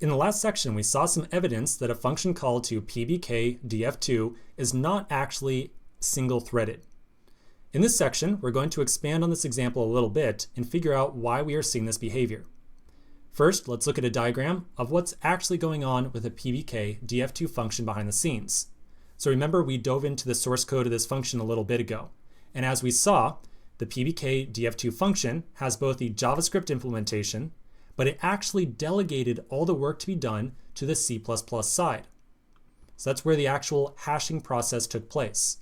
In the last section, we saw some evidence that a function called to pbk_df2 is not actually single-threaded. In this section, we're going to expand on this example a little bit and figure out why we are seeing this behavior. First, let's look at a diagram of what's actually going on with a pbk_df2 function behind the scenes. So remember, we dove into the source code of this function a little bit ago. And as we saw, the pbk_df2 function has both the JavaScript implementation, but it actually delegated all the work to be done to the C++ side. So that's where the actual hashing process took place.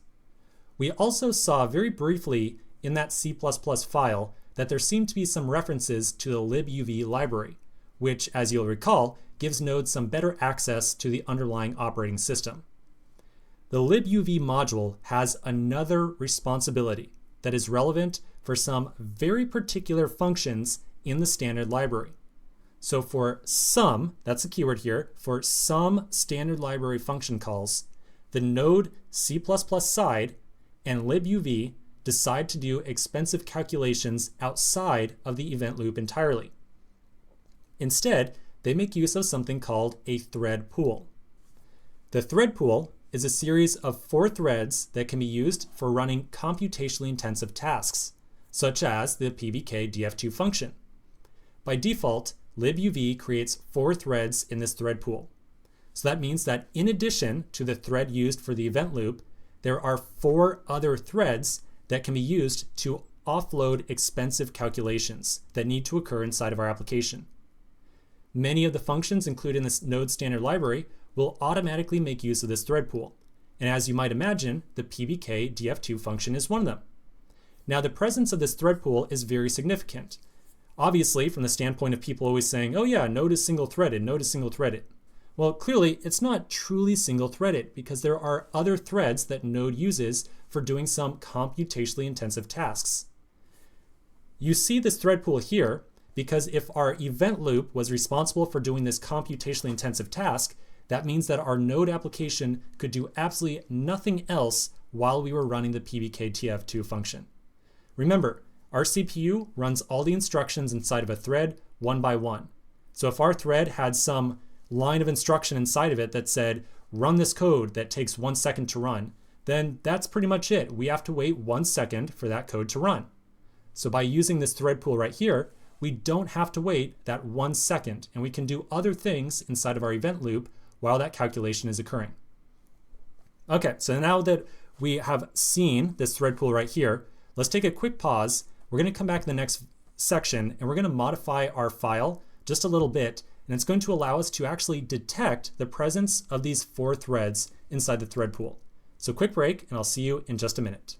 We also saw very briefly in that C++ file that there seemed to be some references to the Libuv library, which, as you'll recall, gives nodes some better access to the underlying operating system. The Libuv module has another responsibility that is relevant for some very particular functions in the standard library. So for some, that's a keyword here, for some standard library function calls, the node C++ side and Libuv decide to do expensive calculations outside of the event loop entirely. Instead, they make use of something called a thread pool. The thread pool is a series of 4 threads that can be used for running computationally intensive tasks, such as the pbk_df2 function. By default, Libuv creates 4 threads in this thread pool. So that means that in addition to the thread used for the event loop, there are 4 other threads that can be used to offload expensive calculations that need to occur inside of our application. Many of the functions included in this node standard library will automatically make use of this thread pool. And as you might imagine, the pbk_df2 function is one of them. Now, the presence of this thread pool is very significant. Obviously, from the standpoint of people always saying, oh yeah, node is single-threaded, node is single-threaded. Well, clearly, it's not truly single-threaded because there are other threads that node uses for doing some computationally intensive tasks. You see this thread pool here because if our event loop was responsible for doing this computationally intensive task, that means that our node application could do absolutely nothing else while we were running the pbk_df2 function. Remember, our CPU runs all the instructions inside of a thread one by one. So if our thread had some line of instruction inside of it that said, run this code that takes 1 second to run, then that's pretty much it. We have to wait 1 second for that code to run. So by using this thread pool right here, we don't have to wait that 1 second, and we can do other things inside of our event loop while that calculation is occurring. Okay, so now that we have seen this thread pool right here, let's take a quick pause. We're going to come back in the next section and we're going to modify our file just a little bit, and it's going to allow us to actually detect the presence of these 4 threads inside the thread pool. So quick break, and I'll see you in just a minute.